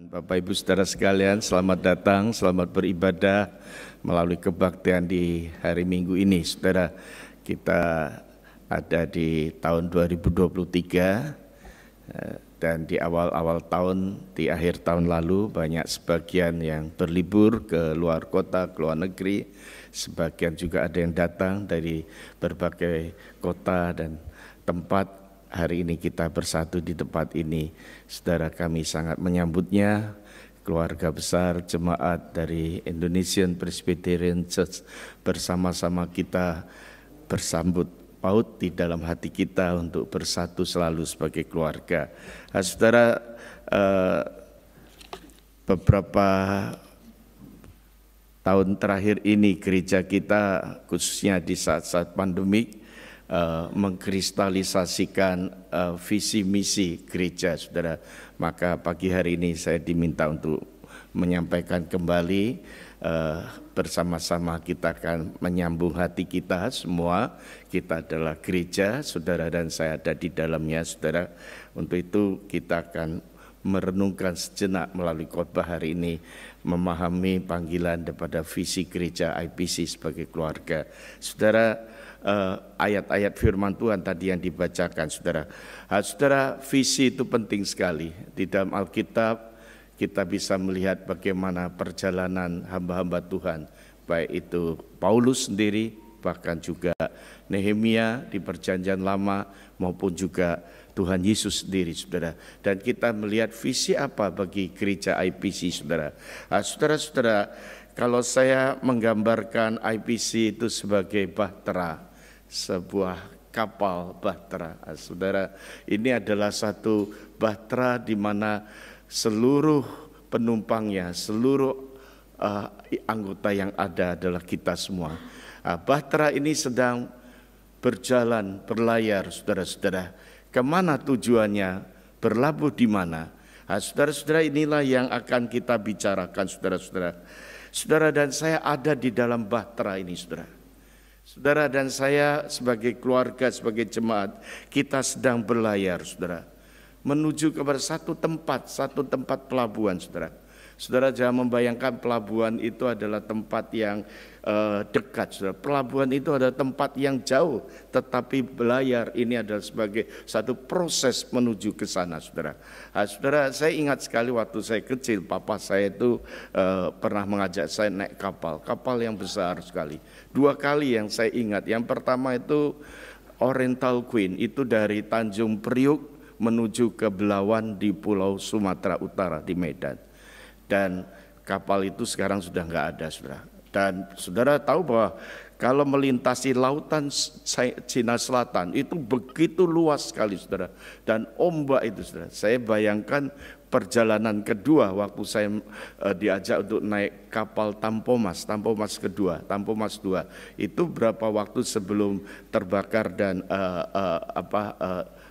Bapak Ibu Saudara sekalian, selamat datang, selamat beribadah melalui kebaktian di hari Minggu ini. Saudara, kita ada di tahun 2023 dan di awal-awal tahun, di akhir tahun lalu banyak sebagian yang berlibur ke luar kota, ke luar negeri. Sebagian juga ada yang datang dari berbagai kota dan tempat. Hari ini kita bersatu di tempat ini. Saudara, kami sangat menyambutnya. Keluarga besar jemaat dari Indonesian Presbyterian Church bersama-sama kita bersambut paut di dalam hati kita untuk bersatu selalu sebagai keluarga. Nah, saudara, beberapa tahun terakhir ini gereja kita khususnya di saat-saat pandemik mengkristalisasikan visi misi gereja, saudara. Maka pagi hari ini saya diminta untuk menyampaikan kembali, bersama-sama kita akan menyambung hati kita semua. Kita adalah gereja, saudara, dan saya ada di dalamnya, saudara. Untuk itu kita akan merenungkan sejenak melalui khotbah hari ini, memahami panggilan daripada visi gereja IPC sebagai keluarga. Saudara, ayat-ayat firman Tuhan tadi yang dibacakan, saudara. Saudara, visi itu penting sekali. Di dalam Alkitab kita bisa melihat bagaimana perjalanan hamba-hamba Tuhan, baik itu Paulus sendiri, bahkan juga Nehemia di Perjanjian Lama, maupun juga Tuhan Yesus sendiri, saudara. Dan kita melihat visi apa bagi gereja IPC, saudara. Saudara-saudara, kalau saya menggambarkan IPC itu sebagai bahtera, sebuah kapal bahtera, saudara, ini adalah satu bahtera di mana seluruh penumpangnya, seluruh anggota yang ada adalah kita semua. Bahtera ini sedang berjalan, berlayar, saudara-saudara. Kemana tujuannya? Berlabuh di mana? Saudara-saudara, inilah yang akan kita bicarakan, saudara-saudara. Saudara dan saya ada di dalam bahtera ini, saudara. Saudara dan saya sebagai keluarga, sebagai jemaat, kita sedang berlayar, saudara, menuju kepada satu tempat pelabuhan, saudara. Saudara, jangan membayangkan pelabuhan itu adalah tempat yang dekat, saudara. Pelabuhan itu adalah tempat yang jauh, tetapi berlayar ini adalah sebagai satu proses menuju ke sana, saudara. Saudara, saya ingat sekali waktu saya kecil, papa saya itu pernah mengajak saya naik kapal yang besar sekali. 2 kali yang saya ingat. Yang pertama itu Oriental Queen, itu dari Tanjung Priuk menuju ke Belawan di Pulau Sumatera Utara di Medan. Dan kapal itu sekarang sudah nggak ada, saudara. Dan saudara tahu bahwa kalau melintasi lautan Cina Selatan itu begitu luas sekali, saudara. Dan ombak itu, saudara. Saya bayangkan perjalanan kedua waktu saya diajak untuk naik kapal Tampomas kedua, Tampomas 2. Itu berapa waktu sebelum terbakar dan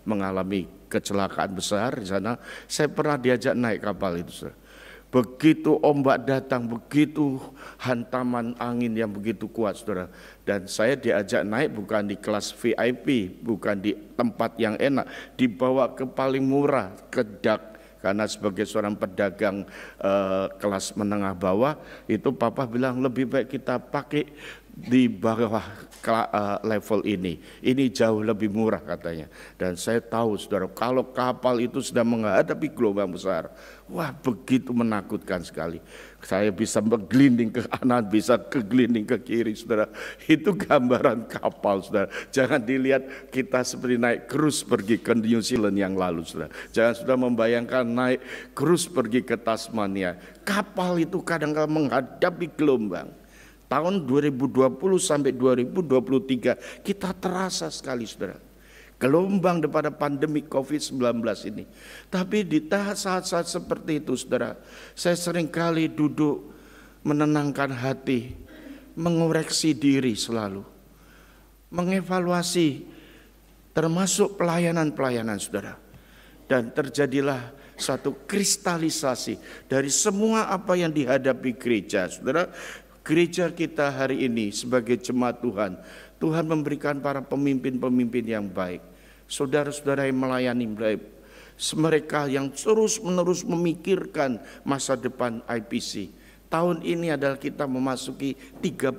mengalami kecelakaan besar di sana. Saya pernah diajak naik kapal itu, saudara. Begitu ombak datang, begitu hantaman angin yang begitu kuat, saudara. Dan saya diajak naik bukan di kelas VIP, bukan di tempat yang enak, dibawa ke paling murah, ke dak. Karena sebagai seorang pedagang kelas menengah bawah, itu papa bilang lebih baik kita pakai di bawah level ini jauh lebih murah katanya. Dan saya tahu, saudara, kalau kapal itu sedang menghadapi gelombang besar, wah, begitu menakutkan sekali. Saya bisa bergelinding ke kanan, bisa kegelinding ke kiri, saudara. Itu gambaran kapal, saudara. Jangan dilihat kita seperti naik cruise pergi ke New Zealand yang lalu, saudara. Jangan sudah membayangkan naik cruise pergi ke Tasmania. Kapal itu kadang-kadang menghadapi gelombang. Tahun 2020 sampai 2023 kita terasa sekali, saudara, gelombang daripada pandemi COVID-19 ini. Tapi di saat-saat seperti itu, saudara, saya seringkali duduk menenangkan hati, mengoreksi diri selalu, mengevaluasi termasuk pelayanan-pelayanan, saudara. Dan terjadilah satu kristalisasi dari semua apa yang dihadapi gereja, saudara. Gereja kita hari ini sebagai jemaat Tuhan, Tuhan memberikan para pemimpin-pemimpin yang baik, saudara-saudara yang melayani baik, mereka yang terus-menerus memikirkan masa depan IPC. Tahun ini adalah kita memasuki 35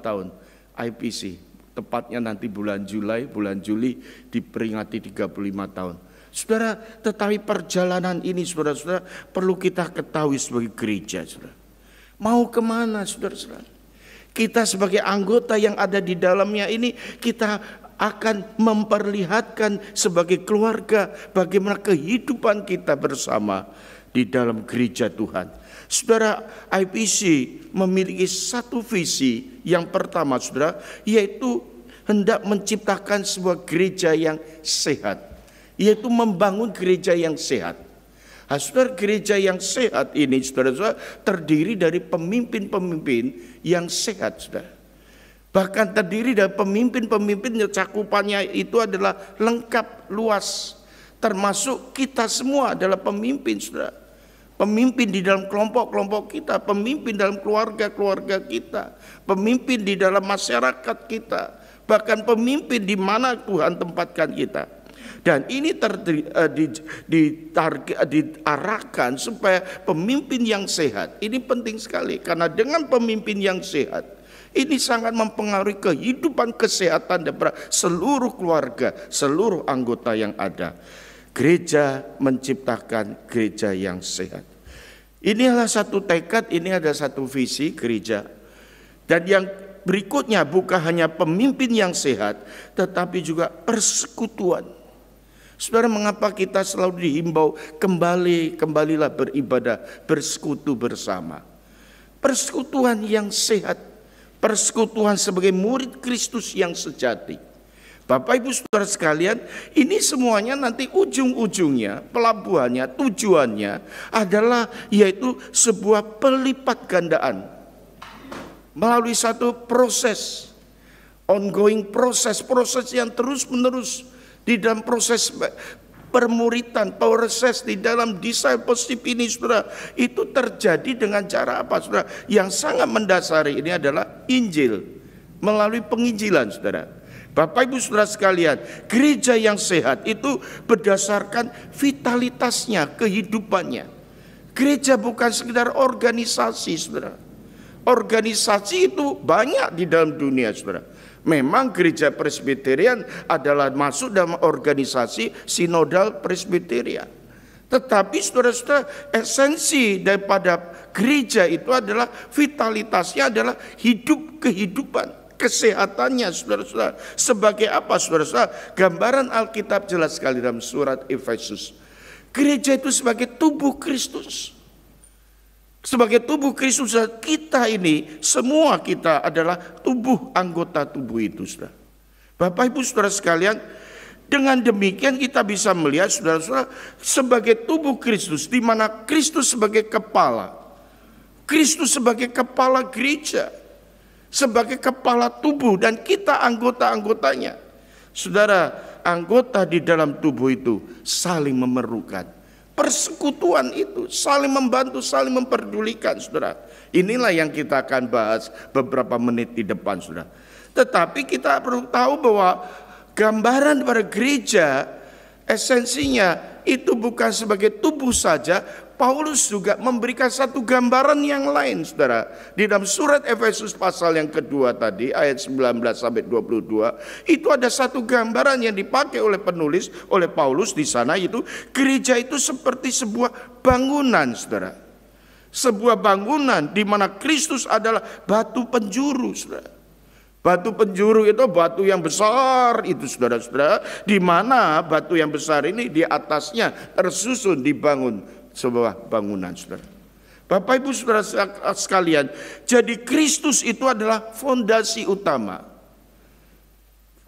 tahun IPC. Tepatnya nanti bulan Juli diperingati 35 tahun. Saudara, tetapi perjalanan ini saudara-saudara perlu kita ketahui sebagai gereja, saudara. Mau kemana saudara-saudara? Kita sebagai anggota yang ada di dalamnya ini, kita akan memperlihatkan sebagai keluarga bagaimana kehidupan kita bersama di dalam gereja Tuhan. Saudara, IPC memiliki satu visi yang pertama saudara, yaitu hendak menciptakan sebuah gereja yang sehat, yaitu membangun gereja yang sehat. Nah, saudara, gereja yang sehat ini saudara-saudara terdiri dari pemimpin-pemimpin yang sehat, saudara. Bahkan terdiri dari pemimpin-pemimpin yang cakupannya itu adalah lengkap, luas. Termasuk kita semua adalah pemimpin, saudara. Pemimpin di dalam kelompok-kelompok kita, pemimpin dalam keluarga-keluarga kita, pemimpin di dalam masyarakat kita, bahkan pemimpin di mana Tuhan tempatkan kita. Dan ini diarahkan supaya pemimpin yang sehat. Ini penting sekali, karena dengan pemimpin yang sehat, ini sangat mempengaruhi kehidupan kesehatan daripada seluruh keluarga, seluruh anggota yang ada. Gereja menciptakan gereja yang sehat. Ini adalah satu tekad, ini ada satu visi gereja. Dan yang berikutnya bukan hanya pemimpin yang sehat, tetapi juga persekutuan. Saudara, mengapa kita selalu dihimbau kembalilah beribadah, bersekutu bersama. Persekutuan yang sehat, persekutuan sebagai murid Kristus yang sejati. Bapak Ibu Saudara sekalian, ini semuanya nanti ujung-ujungnya, pelabuhannya, tujuannya adalah yaitu sebuah pelipat gandaan. Melalui satu proses, ongoing proses yang terus-menerus di dalam proses permuritan, proses di dalam discipleship ini, saudara, itu terjadi dengan cara apa, saudara? Yang sangat mendasari ini adalah Injil, melalui penginjilan, saudara. Bapak Ibu Saudara sekalian, gereja yang sehat itu berdasarkan vitalitasnya, kehidupannya. Gereja bukan sekedar organisasi, saudara. Organisasi itu banyak di dalam dunia, saudara. Memang gereja Presbyterian adalah masuk dalam organisasi sinodal Presbyterian. Tetapi saudara-saudara, esensi daripada gereja itu adalah vitalitasnya adalah hidup kehidupan. Kesehatannya, saudara-saudara. Sebagai apa, saudara-saudara? Gambaran Alkitab jelas sekali dalam surat Efesus. Gereja itu sebagai tubuh Kristus. Sebagai tubuh Kristus, kita ini, semua kita adalah tubuh, anggota tubuh itu, saudara. Bapak Ibu Saudara sekalian, dengan demikian kita bisa melihat, saudara-saudara, sebagai tubuh Kristus, di mana Kristus sebagai kepala. Kristus sebagai kepala gereja. Sebagai kepala tubuh, dan kita anggota-anggotanya. Saudara, anggota di dalam tubuh itu saling memerlukan. Persekutuan itu saling membantu, saling memperdulikan, saudara. Inilah yang kita akan bahas beberapa menit di depan, saudara. Tetapi kita perlu tahu bahwa gambaran pada gereja esensinya itu bukan sebagai tubuh saja. Paulus juga memberikan satu gambaran yang lain, saudara. Di dalam surat Efesus pasal yang kedua tadi, ayat 19-22, itu ada satu gambaran yang dipakai oleh penulis, oleh Paulus di sana, itu gereja itu seperti sebuah bangunan, saudara. Sebuah bangunan di mana Kristus adalah batu penjuru, saudara. Batu penjuru itu batu yang besar itu, saudara-saudara, di mana batu yang besar ini di atasnya tersusun dibangun sebuah bangunan, saudara. Bapak Ibu Saudara sekalian, jadi Kristus itu adalah fondasi utama.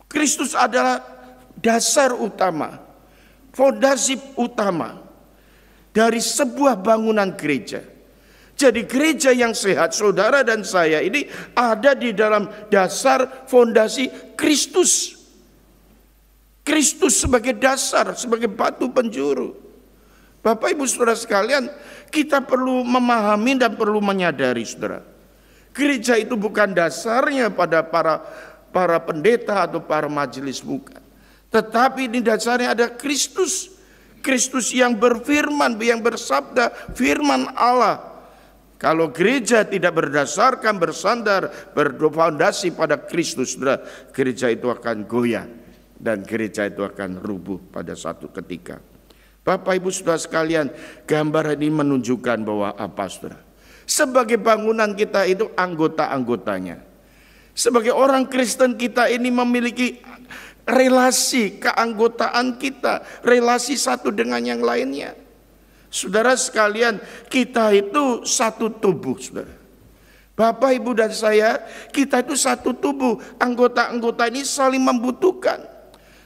Kristus adalah dasar utama, fondasi utama dari sebuah bangunan gereja. Jadi gereja yang sehat, saudara dan saya ini ada di dalam dasar fondasi Kristus. Kristus sebagai dasar, sebagai batu penjuru. Bapak Ibu Saudara sekalian, kita perlu memahami dan perlu menyadari, saudara. Gereja itu bukan dasarnya pada para pendeta atau para majelis, bukan. Tetapi di dasarnya ada Kristus. Kristus yang berfirman, yang bersabda firman Allah. Kalau gereja tidak berdasarkan, bersandar, berfondasi pada Kristus, saudara, gereja itu akan goyah dan gereja itu akan rubuh pada satu ketika. Bapak Ibu Saudara sekalian, gambar ini menunjukkan bahwa apa, saudara? Sebagai bangunan kita itu anggota-anggotanya. Sebagai orang Kristen kita ini memiliki relasi keanggotaan kita, relasi satu dengan yang lainnya. Saudara sekalian, kita itu satu tubuh, saudara. Bapak, Ibu dan saya, kita itu satu tubuh. Anggota-anggota ini saling membutuhkan.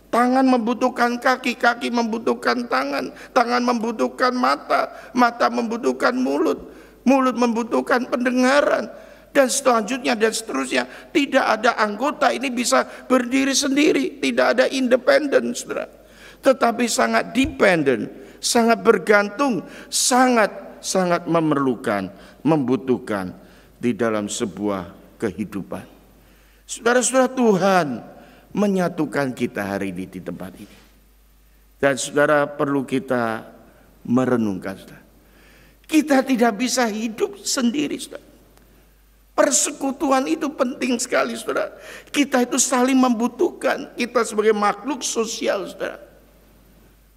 Tangan membutuhkan kaki, kaki membutuhkan tangan, tangan membutuhkan mata, mata membutuhkan mulut, mulut membutuhkan pendengaran, dan selanjutnya dan seterusnya. Tidak ada anggota ini bisa berdiri sendiri, tidak ada independen, saudara. Tetapi sangat dependen, sangat bergantung, sangat memerlukan, membutuhkan di dalam sebuah kehidupan. Saudara-saudara, Tuhan menyatukan kita hari ini di tempat ini. Dan saudara, perlu kita merenungkan, saudara. Kita tidak bisa hidup sendiri, saudara. Persekutuan itu penting sekali, saudara. Kita itu saling membutuhkan. Kita sebagai makhluk sosial, saudara.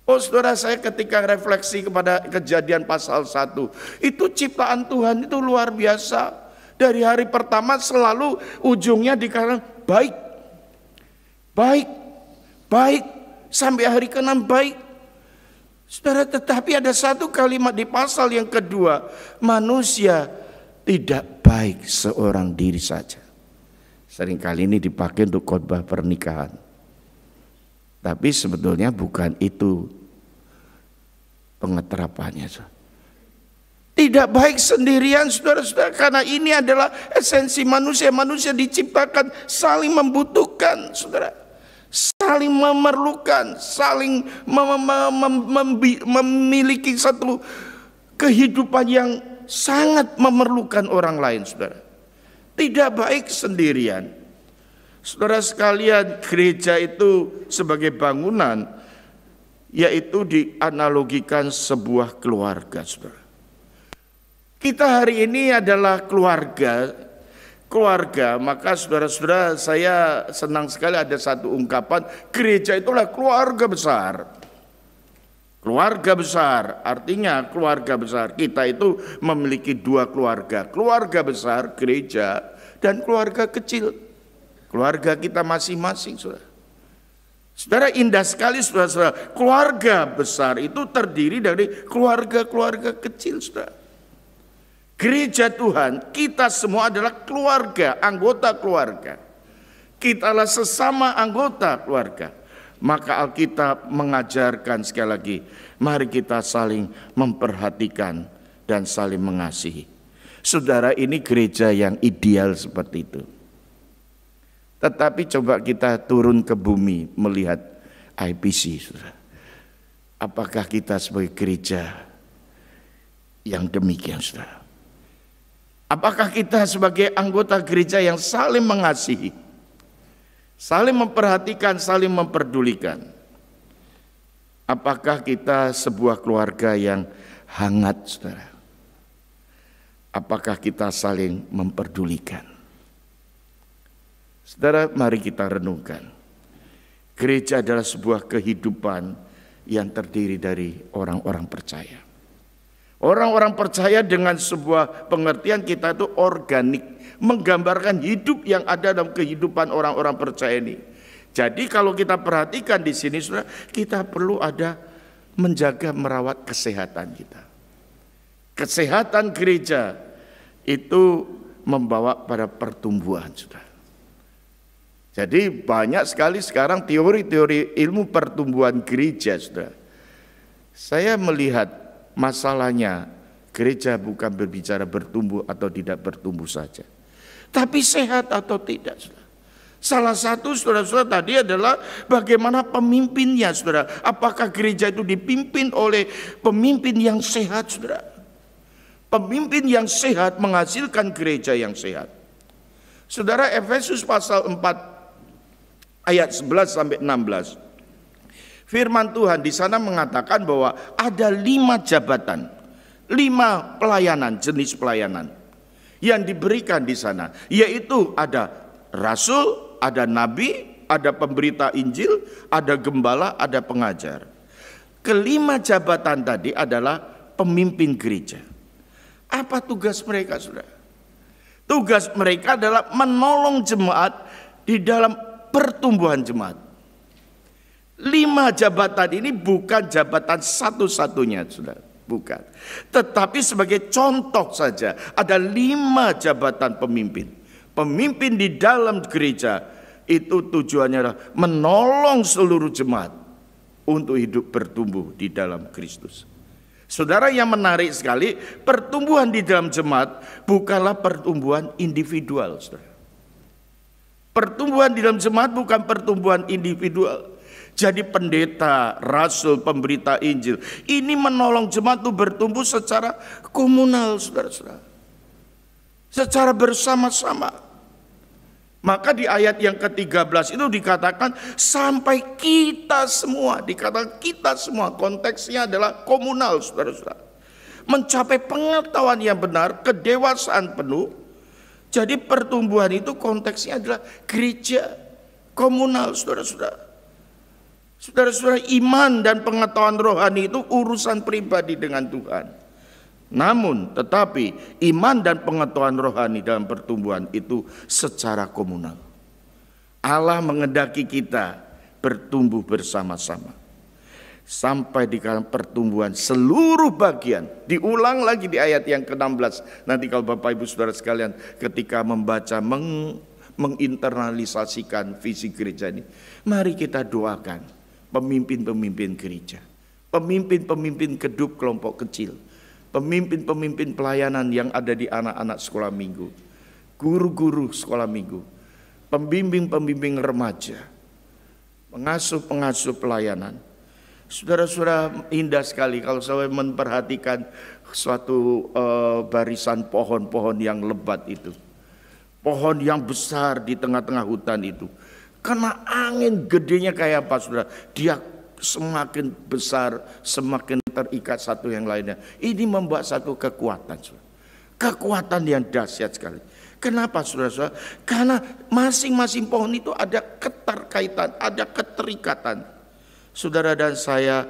Oh saudara, saya ketika refleksi kepada Kejadian pasal 1, itu ciptaan Tuhan itu luar biasa. Dari hari pertama selalu ujungnya dikatakan baik. Baik, baik, sampai hari ke-6 baik. Saudara, tetapi ada satu kalimat di pasal yang kedua, manusia tidak baik seorang diri saja. Seringkali ini dipakai untuk khotbah pernikahan. Tapi sebetulnya bukan itu pengeterapannya. Tidak baik sendirian, saudara-saudara, karena ini adalah esensi manusia. Manusia diciptakan saling membutuhkan, saudara. Saling memerlukan, saling memiliki satu kehidupan yang sangat memerlukan orang lain, saudara. Tidak baik sendirian. Saudara sekalian, gereja itu sebagai bangunan, yaitu dianalogikan sebuah keluarga, saudara. Kita hari ini adalah keluarga, maka saudara-saudara, saya senang sekali ada satu ungkapan, gereja itulah keluarga besar. Keluarga besar, artinya keluarga besar. Kita itu memiliki dua keluarga, keluarga besar, gereja, dan keluarga kecil, keluarga kita masing-masing, saudara. Saudara, indah sekali, saudara-saudara, keluarga besar itu terdiri dari keluarga-keluarga kecil, saudara. Gereja Tuhan, kita semua adalah keluarga, anggota keluarga. Kitalah sesama anggota keluarga. Maka Alkitab mengajarkan sekali lagi, mari kita saling memperhatikan dan saling mengasihi. Saudara, ini gereja yang ideal seperti itu. Tetapi coba kita turun ke bumi melihat IPC, saudara. Apakah kita sebagai gereja yang demikian, saudara? Apakah kita sebagai anggota gereja yang saling mengasihi, saling memperhatikan, saling memperdulikan? Apakah kita sebuah keluarga yang hangat, saudara? Apakah kita saling memperdulikan? Saudara, mari kita renungkan. Gereja adalah sebuah kehidupan yang terdiri dari orang-orang percaya. Orang-orang percaya dengan sebuah pengertian kita itu organik, menggambarkan hidup yang ada dalam kehidupan orang-orang percaya ini. Jadi kalau kita perhatikan di sini, saudara, kita perlu ada menjaga, merawat kesehatan kita. Kesehatan gereja itu membawa pada pertumbuhan, saudara. Jadi banyak sekali sekarang teori-teori ilmu pertumbuhan gereja, saudara. Saya melihat masalahnya gereja bukan berbicara bertumbuh atau tidak bertumbuh saja, tapi sehat atau tidak, saudara. Salah satu, saudara-saudara, tadi adalah bagaimana pemimpinnya, saudara. Apakah gereja itu dipimpin oleh pemimpin yang sehat, saudara? Pemimpin yang sehat menghasilkan gereja yang sehat. Saudara, Efesus pasal 4 ayat 11 sampai 16. Firman Tuhan di sana mengatakan bahwa ada 5 jabatan, 5 pelayanan, jenis pelayanan yang diberikan di sana, yaitu ada rasul, ada nabi, ada pemberita Injil, ada gembala, ada pengajar. Kelima jabatan tadi adalah pemimpin gereja. Apa tugas mereka, saudara? Tugas mereka adalah menolong jemaat di dalam pertumbuhan jemaat. 5 jabatan ini bukan jabatan satu-satunya, saudara, bukan. Tetapi sebagai contoh saja, ada 5 jabatan pemimpin. Pemimpin di dalam gereja itu tujuannya adalah menolong seluruh jemaat untuk hidup bertumbuh di dalam Kristus. Saudara, yang menarik sekali, pertumbuhan di dalam jemaat bukanlah pertumbuhan individual, saudara. Pertumbuhan di dalam jemaat bukan pertumbuhan individual. Jadi pendeta, rasul, pemberita Injil ini menolong jemaat itu bertumbuh secara komunal, saudara-saudara, secara bersama-sama. Maka di ayat yang ke-13 itu dikatakan sampai kita semua, dikatakan kita semua, konteksnya adalah komunal, saudara-saudara, mencapai pengetahuan yang benar, kedewasaan penuh. Jadi pertumbuhan itu konteksnya adalah gereja komunal, saudara-saudara. Saudara-saudara, iman dan pengetahuan rohani itu urusan pribadi dengan Tuhan. Namun tetapi iman dan pengetahuan rohani dalam pertumbuhan itu secara komunal. Allah menghendaki kita bertumbuh bersama-sama. Sampai di dalam pertumbuhan seluruh bagian. Diulang lagi di ayat yang ke-16. Nanti kalau Bapak Ibu Saudara sekalian ketika membaca menginternalisasikan visi gereja ini, mari kita doakan pemimpin-pemimpin gereja, pemimpin-pemimpin kedub kelompok kecil, pemimpin-pemimpin pelayanan yang ada di anak-anak sekolah minggu, guru-guru sekolah minggu, pembimbing-pembimbing remaja, pengasuh-pengasuh pelayanan. Saudara-saudara, indah sekali kalau saya memperhatikan suatu barisan pohon-pohon yang lebat itu, pohon yang besar di tengah-tengah hutan itu. Karena angin gedenya kayak apa, saudara? Dia semakin besar, semakin terikat satu yang lainnya. Ini membuat satu kekuatan, saudara. Kekuatan yang dahsyat sekali. Kenapa, saudara-saudara? Karena masing-masing pohon itu ada keterkaitan, ada keterikatan. Saudara dan saya,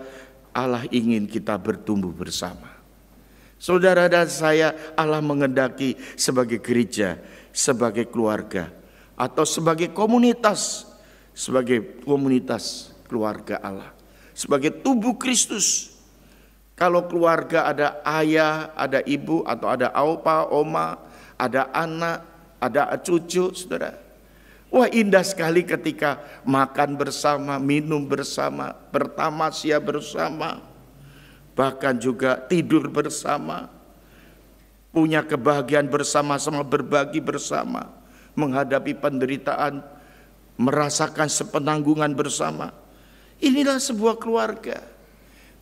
Allah ingin kita bertumbuh bersama. Saudara dan saya, Allah menghendaki sebagai gereja, sebagai keluarga, atau sebagai komunitas keluarga Allah, sebagai tubuh Kristus. Kalau keluarga ada ayah, ada ibu, atau ada opa, oma, ada anak, ada cucu, saudara. Wah, indah sekali ketika makan bersama, minum bersama, bertamasya bersama, bahkan juga tidur bersama, punya kebahagiaan bersama-sama, berbagi bersama, menghadapi penderitaan, merasakan sepenanggungan bersama. Inilah sebuah keluarga.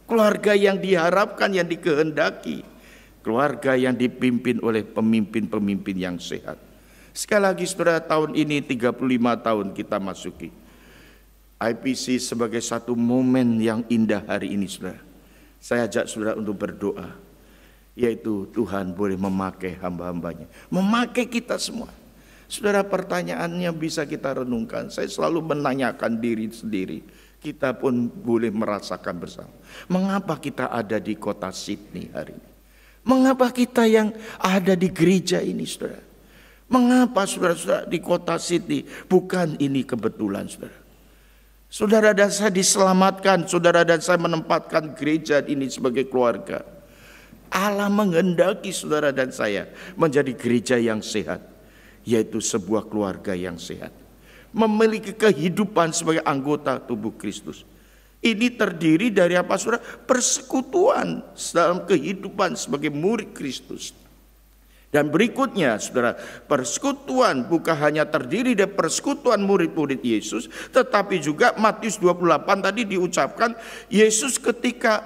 Keluarga yang diharapkan, yang dikehendaki. Keluarga yang dipimpin oleh pemimpin-pemimpin yang sehat. Sekali lagi, saudara, tahun ini 35 tahun kita masuki. IPC sebagai satu momen yang indah hari ini, saudara. Saya ajak saudara untuk berdoa, yaitu Tuhan boleh memakai hamba-hambanya, memakai kita semua. Saudara, pertanyaannya bisa kita renungkan. Saya selalu menanyakan diri sendiri. Kita pun boleh merasakan bersama. Mengapa kita ada di kota Sydney hari ini? Mengapa kita yang ada di gereja ini, saudara? Mengapa saudara-saudara di kota Sydney? Bukan ini kebetulan, saudara. Saudara dan saya diselamatkan. Saudara dan saya menempatkan gereja ini sebagai keluarga. Allah menghendaki saudara dan saya menjadi gereja yang sehat, yaitu sebuah keluarga yang sehat, memiliki kehidupan sebagai anggota tubuh Kristus. Ini terdiri dari apa, saudara? Persekutuan dalam kehidupan sebagai murid Kristus. Dan berikutnya, saudara, persekutuan bukan hanya terdiri dari persekutuan murid-murid Yesus, tetapi juga Matius 28 tadi diucapkan Yesus ketika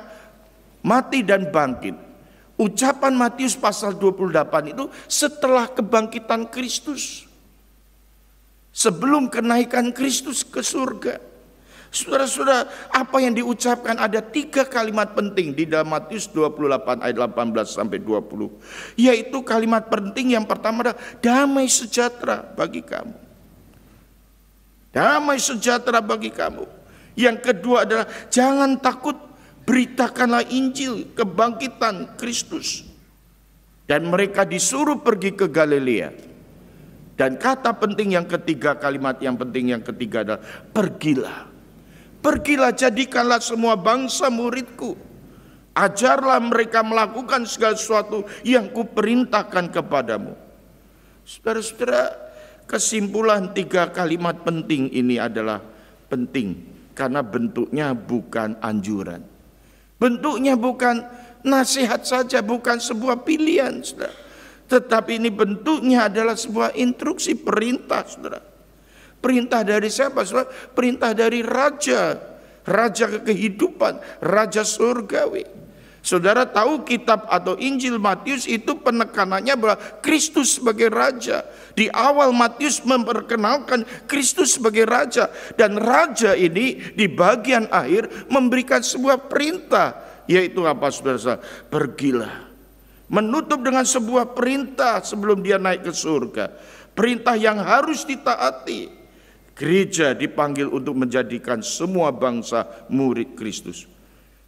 mati dan bangkit. Ucapan Matius pasal 28 itu setelah kebangkitan Kristus, sebelum kenaikan Kristus ke surga. Saudara-saudara, apa yang diucapkan ada 3 kalimat penting di dalam Matius 28 ayat 18 sampai 20. Yaitu kalimat penting yang pertama adalah damai sejahtera bagi kamu. Damai sejahtera bagi kamu. Yang kedua adalah jangan takut, beritakanlah Injil kebangkitan Kristus. Dan mereka disuruh pergi ke Galilea. Dan kata penting yang ketiga, kalimat yang penting yang ketiga adalah pergilah. Pergilah, jadikanlah semua bangsa muridku. Ajarlah mereka melakukan segala sesuatu yang kuperintahkan kepadamu. Saudara-saudara, kesimpulan 3 kalimat penting ini adalah penting karena bentuknya bukan anjuran. Bentuknya bukan nasihat saja, bukan sebuah pilihan, saudara. Tetapi ini bentuknya adalah sebuah instruksi, perintah, saudara. Perintah dari siapa, saudara? Perintah dari Raja, Raja kehidupan, Raja surgawi. Saudara tahu kitab atau Injil Matius itu penekanannya bahwa Kristus sebagai Raja. Di awal Matius memperkenalkan Kristus sebagai Raja. Dan Raja ini di bagian akhir memberikan sebuah perintah. Yaitu apa, saudara? Pergilah. Menutup dengan sebuah perintah sebelum dia naik ke surga. Perintah yang harus ditaati. Gereja dipanggil untuk menjadikan semua bangsa murid Kristus.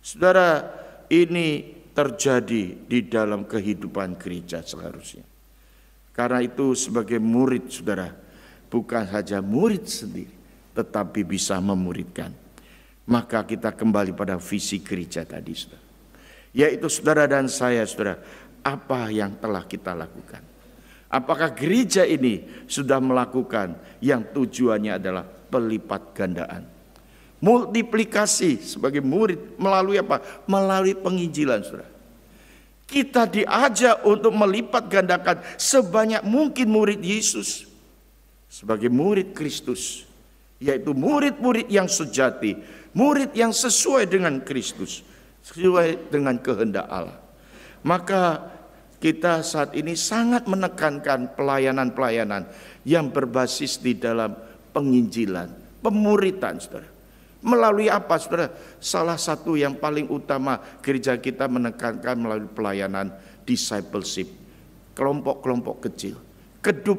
Saudara, ini terjadi di dalam kehidupan gereja seharusnya. Karena itu sebagai murid, saudara, bukan saja murid sendiri, tetapi bisa memuridkan. Maka kita kembali pada visi gereja tadi, saudara. Yaitu saudara dan saya, saudara, apa yang telah kita lakukan. Apakah gereja ini sudah melakukan yang tujuannya adalah pelipat gandaan. Multiplikasi sebagai murid melalui apa? Melalui penginjilan, saudara. Kita diajak untuk melipat gandakan sebanyak mungkin murid Yesus. Sebagai murid Kristus. Yaitu murid-murid yang sejati. Murid yang sesuai dengan Kristus. Sesuai dengan kehendak Allah. Maka kita saat ini sangat menekankan pelayanan-pelayanan yang berbasis di dalam penginjilan, pemuritan, saudara. Melalui apa, saudara? Salah satu yang paling utama gereja kita menekankan melalui pelayanan discipleship, kelompok-kelompok kecil, kedup.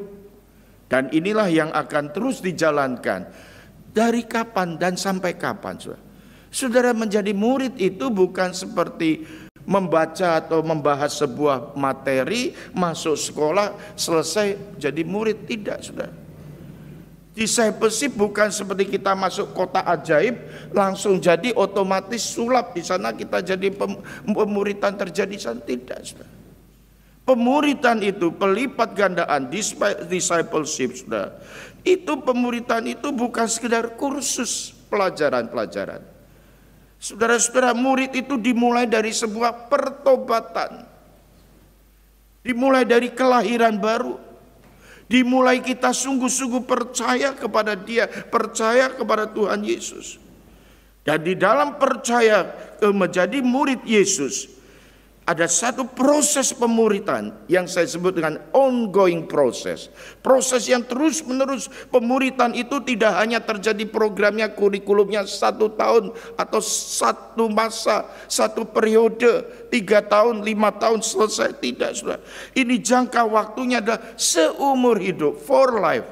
Dan inilah yang akan terus dijalankan. Dari kapan dan sampai kapan, saudara? Saudara, menjadi murid itu bukan seperti membaca atau membahas sebuah materi, masuk sekolah, selesai jadi murid. Tidak, saudara. Discipleship bukan seperti kita masuk kota ajaib, langsung jadi otomatis sulap di sana kita jadi pemuritan terjadi di sana. Tidak, saudara. Pemuritan itu, pelipat gandaan, discipleship, saudara. Itu pemuritan itu bukan sekedar kursus pelajaran-pelajaran. Saudara-saudara, murid itu dimulai dari sebuah pertobatan. Dimulai dari kelahiran baru. Dimulai kita sungguh-sungguh percaya kepada Dia, percaya kepada Tuhan Yesus. Dan di dalam percaya menjadi murid Yesus, ada satu proses pemuritan yang saya sebut dengan ongoing proses. Proses yang terus menerus. Pemuritan itu tidak hanya terjadi programnya, kurikulumnya 1 tahun atau 1 masa, 1 periode, 3 tahun, 5 tahun selesai. Tidak, saudara. Ini jangka waktunya adalah seumur hidup, for life.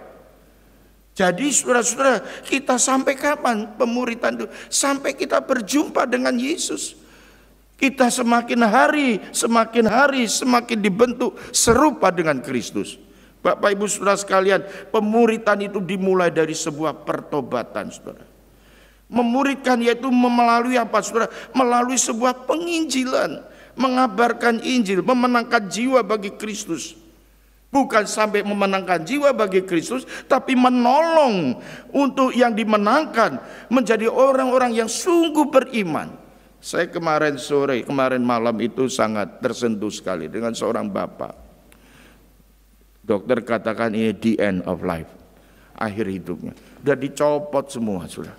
Jadi saudara-saudara, kita sampai kapan pemuritan itu? Sampai kita berjumpa dengan Yesus. Kita semakin hari semakin dibentuk serupa dengan Kristus. Bapak Ibu Saudara sekalian, pemuritan itu dimulai dari sebuah pertobatan, saudara. Memuridkan yaitu melalui apa, saudara? Melalui sebuah penginjilan, mengabarkan Injil, memenangkan jiwa bagi Kristus. Bukan sampai memenangkan jiwa bagi Kristus, tapi menolong untuk yang dimenangkan menjadi orang-orang yang sungguh beriman. Saya kemarin malam itu sangat tersentuh sekali dengan seorang bapak. Dokter katakan ini the end of life, akhir hidupnya. Udah dicopot semua, sudah.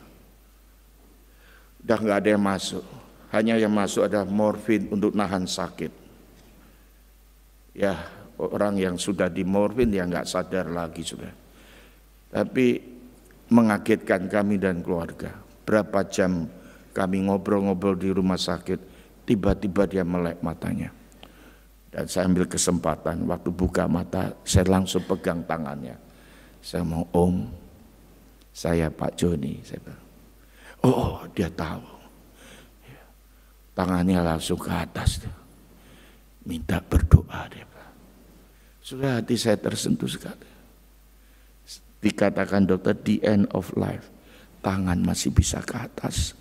Udah nggak ada yang masuk. Hanya yang masuk ada morfin untuk nahan sakit. Ya, orang yang sudah di morfin ya nggak sadar lagi, sudah. Tapi mengagetkan kami dan keluarga. berapa jam kami ngobrol-ngobrol di rumah sakit, tiba-tiba dia melek matanya. Dan saya ambil kesempatan, waktu buka mata, saya langsung pegang tangannya. Saya mau, Om, saya Pak Joni. Saya bilang, oh dia tahu. Tangannya langsung ke atas. Minta berdoa dia. Sudah hati saya tersentuh sekali. Dikatakan dokter, the end of life. Tangan masih bisa ke atas.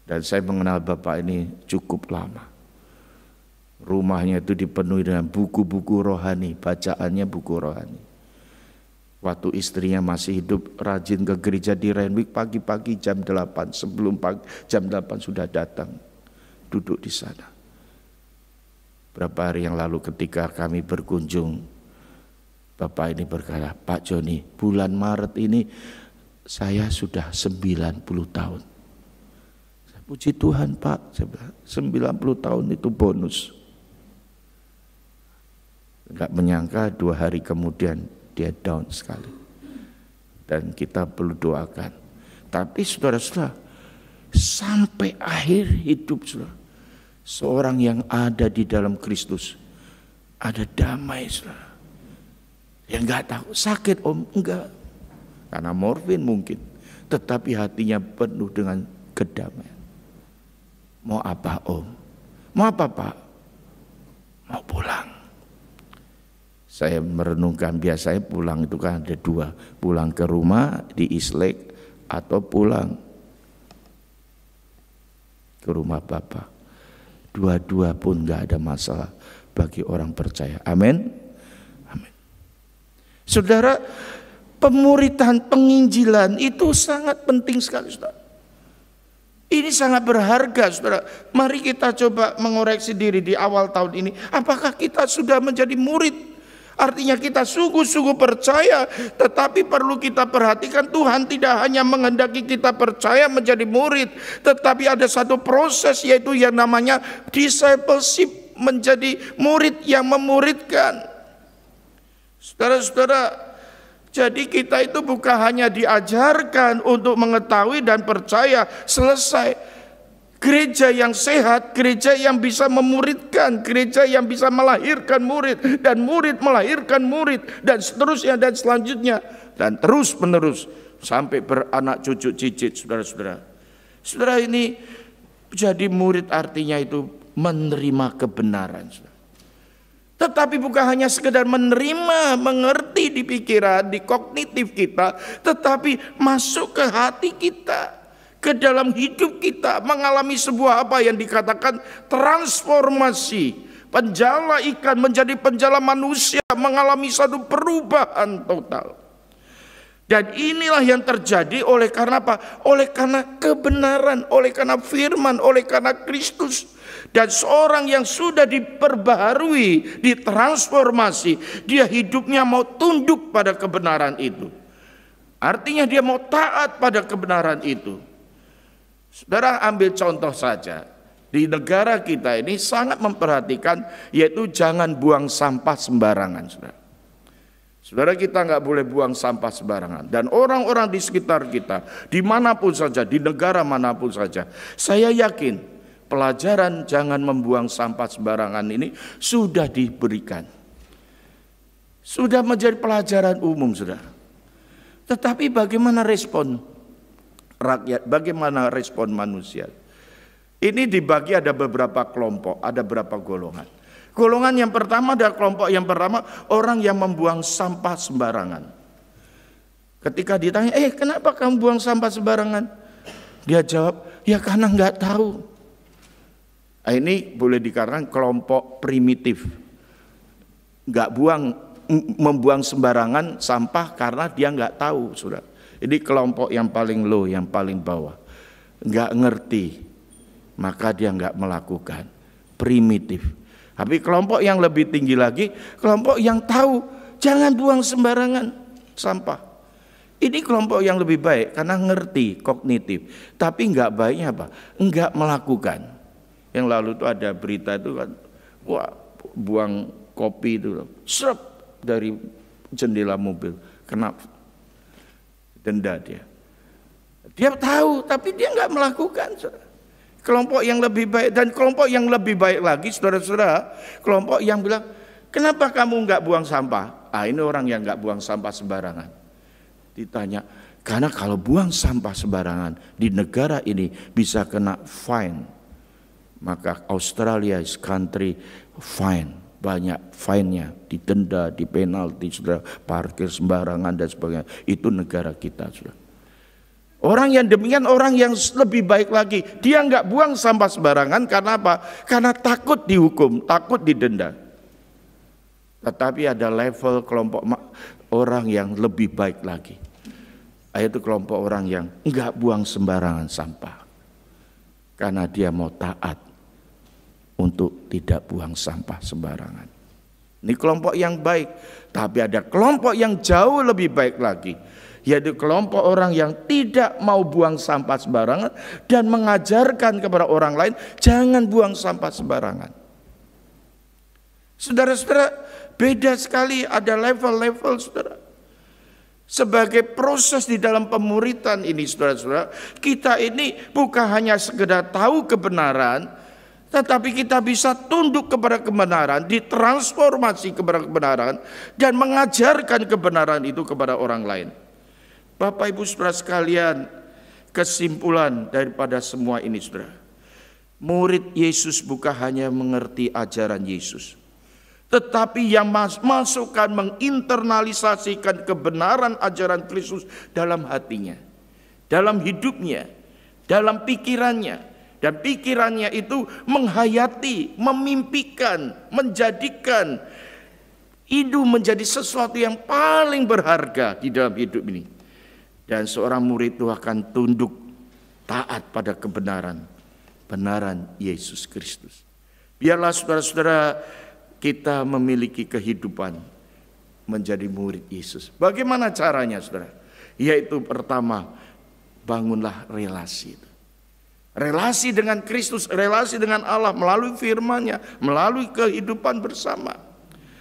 Dan saya mengenal Bapak ini cukup lama. Rumahnya itu dipenuhi dengan buku-buku rohani. Bacaannya buku rohani. Waktu istrinya masih hidup, rajin ke gereja di Renwick pagi-pagi jam 8. Sebelum jam 8 sudah datang, duduk di sana. Berapa hari yang lalu ketika kami berkunjung, Bapak ini berkata, Pak Joni, bulan Maret ini saya sudah 90 tahun. Saya puji Tuhan Pak, saya bilang, 90 tahun itu bonus. Enggak menyangka 2 hari kemudian dia down sekali. Dan kita perlu doakan. Tapi saudara-saudara, sampai akhir hidup saudara, seorang yang ada di dalam Kristus, ada damai saudara. Yang enggak tahu, sakit Om, enggak. Karena morfin mungkin. Tetapi hatinya penuh dengan kedamaian. Mau apa Om? Mau apa Pak? Mau pulang. Saya merenungkan, biasanya pulang itu kan ada 2. Pulang ke rumah di Islek atau pulang ke rumah Bapak. Dua-dua pun gak ada masalah bagi orang percaya. Amin. Amin. Saudara, pemuritan, penginjilan itu sangat penting sekali saudara. Ini sangat berharga saudara. Mari kita coba mengoreksi diri di awal tahun ini. Apakah kita sudah menjadi murid? Artinya kita sungguh-sungguh percaya, tetapi perlu kita perhatikan Tuhan tidak hanya menghendaki kita percaya menjadi murid, tetapi ada satu proses yaitu yang namanya discipleship, menjadi murid yang memuridkan. Saudara-saudara, jadi kita itu bukan hanya diajarkan untuk mengetahui dan percaya, selesai. Gereja yang sehat, gereja yang bisa memuridkan, gereja yang bisa melahirkan murid, dan murid melahirkan murid, dan seterusnya dan selanjutnya, dan terus menerus sampai beranak cucu cicit saudara-saudara. Saudara, ini jadi murid artinya itu menerima kebenaran. Tetapi bukan hanya sekedar menerima, mengerti di pikiran, di kognitif kita, tetapi masuk ke hati kita, ke dalam hidup kita, mengalami sebuah apa yang dikatakan transformasi. Penjala ikan menjadi penjala manusia, mengalami satu perubahan total. Dan inilah yang terjadi oleh karena apa? Oleh karena kebenaran, oleh karena firman, oleh karena Kristus. Dan seorang yang sudah diperbaharui, ditransformasi, dia hidupnya mau tunduk pada kebenaran itu. Artinya dia mau taat pada kebenaran itu. Saudara, ambil contoh saja. Di negara kita ini sangat memperhatikan, yaitu jangan buang sampah sembarangan. Saudara, kita nggak boleh buang sampah sembarangan. Dan orang-orang di sekitar kita, dimanapun saja, di negara manapun saja, saya yakin pelajaran jangan membuang sampah sembarangan ini sudah diberikan. Sudah menjadi pelajaran umum, saudara. Tetapi bagaimana respon rakyat, bagaimana respon manusia? Ini dibagi ada beberapa kelompok, ada beberapa golongan. Golongan yang pertama, ada kelompok yang pertama, orang yang membuang sampah sembarangan. Ketika ditanya, kenapa kamu buang sampah sembarangan? Dia jawab, ya karena nggak tahu. Ini boleh dikatakan kelompok primitif. Nggak membuang sembarangan sampah karena dia nggak tahu, sudah. Ini kelompok yang paling low, yang paling bawah. Nggak ngerti, maka dia nggak melakukan. Primitif. Tapi kelompok yang lebih tinggi lagi, kelompok yang tahu, jangan buang sembarangan sampah. Ini kelompok yang lebih baik karena ngerti, kognitif. Tapi nggak baiknya apa? Nggak melakukan. Yang lalu itu ada berita itu kan, wah, buang kopi itu, serap dari jendela mobil, kena denda dia. Dia tahu, tapi dia nggak melakukan. Saudara. Kelompok yang lebih baik, dan kelompok yang lebih baik lagi, saudara-saudara, kelompok yang bilang, kenapa kamu nggak buang sampah? Ini orang yang nggak buang sampah sembarangan. Ditanya, karena kalau buang sampah sembarangan di negara ini bisa kena fine. Maka Australia is country fine, banyak fine-nya, didenda, dipenalti, saudara, parkir sembarangan dan sebagainya. Itu negara kita, saudara. Orang yang demikian, orang yang lebih baik lagi, dia nggak buang sampah sembarangan karena apa? Karena takut dihukum, takut didenda. Tetapi ada level kelompok orang yang lebih baik lagi, yaitu kelompok orang yang nggak buang sembarangan sampah, karena dia mau taat untuk tidak buang sampah sembarangan. Ini kelompok yang baik. Tapi ada kelompok yang jauh lebih baik lagi, yaitu kelompok orang yang tidak mau buang sampah sembarangan dan mengajarkan kepada orang lain jangan buang sampah sembarangan. Saudara-saudara, beda sekali, ada level-level, saudara. Sebagai proses di dalam pemuritan ini, saudara-saudara, kita ini bukan hanya sekedar tahu kebenaran, tetapi kita bisa tunduk kepada kebenaran, ditransformasi kepada kebenaran, dan mengajarkan kebenaran itu kepada orang lain. Bapak Ibu saudara sekalian, kesimpulan daripada semua ini, saudara, murid Yesus bukan hanya mengerti ajaran Yesus, tetapi yang masukkan, menginternalisasikan kebenaran ajaran Kristus dalam hatinya, dalam hidupnya, dalam pikirannya. Dan pikirannya itu menghayati, memimpikan, menjadikan itu menjadi sesuatu yang paling berharga di dalam hidup ini. Dan seorang murid itu akan tunduk, taat pada kebenaran, kebenaran Yesus Kristus. Biarlah saudara-saudara kita memiliki kehidupan menjadi murid Yesus. Bagaimana caranya, saudara? Yaitu pertama, bangunlah relasi itu. Relasi dengan Kristus, relasi dengan Allah melalui firman-Nya, melalui kehidupan bersama.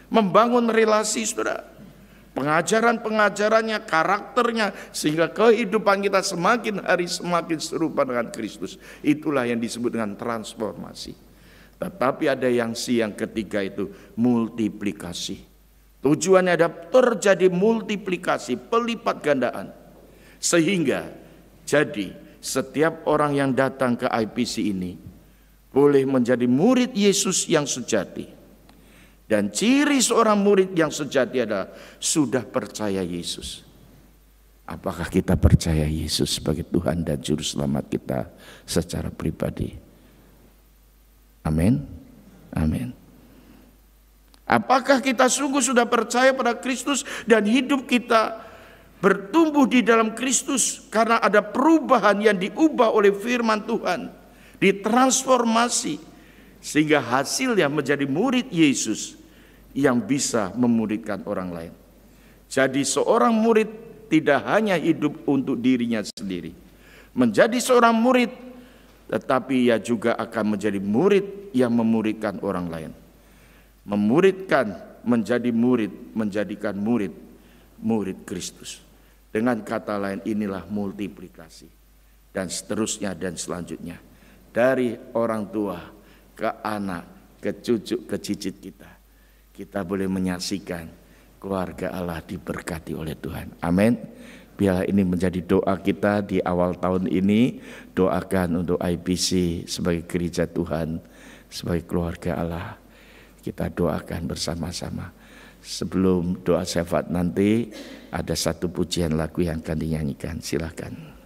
Membangun relasi, saudara. Pengajaran-pengajarannya, karakternya, sehingga kehidupan kita semakin hari semakin serupa dengan Kristus. Itulah yang disebut dengan transformasi. Tetapi ada yang ketiga itu multiplikasi. Tujuannya ada terjadi multiplikasi, pelipat gandaan. Sehingga jadi setiap orang yang datang ke IPC ini boleh menjadi murid Yesus yang sejati. Dan ciri seorang murid yang sejati adalah sudah percaya Yesus. Apakah kita percaya Yesus sebagai Tuhan dan Juru Selamat kita secara pribadi? Amin. Amin. Apakah kita sungguh sudah percaya pada Kristus dan hidup kita bertumbuh di dalam Kristus karena ada perubahan yang diubah oleh firman Tuhan, ditransformasi sehingga hasilnya menjadi murid Yesus yang bisa memuridkan orang lain. Jadi seorang murid tidak hanya hidup untuk dirinya sendiri, menjadi seorang murid, tetapi ia juga akan menjadi murid yang memuridkan orang lain. Memuridkan, menjadi murid, menjadikan murid Kristus. Dengan kata lain, inilah multiplikasi. Dan seterusnya dan selanjutnya. Dari orang tua ke anak, ke cucu, ke cicit kita. Kita boleh menyaksikan keluarga Allah diberkati oleh Tuhan. Amin. Biarlah ini menjadi doa kita di awal tahun ini. Doakan untuk IPC sebagai gereja Tuhan, sebagai keluarga Allah. Kita doakan bersama-sama. Sebelum doa syafaat nanti ada satu pujian lagu yang akan dinyanyikan. Silakan.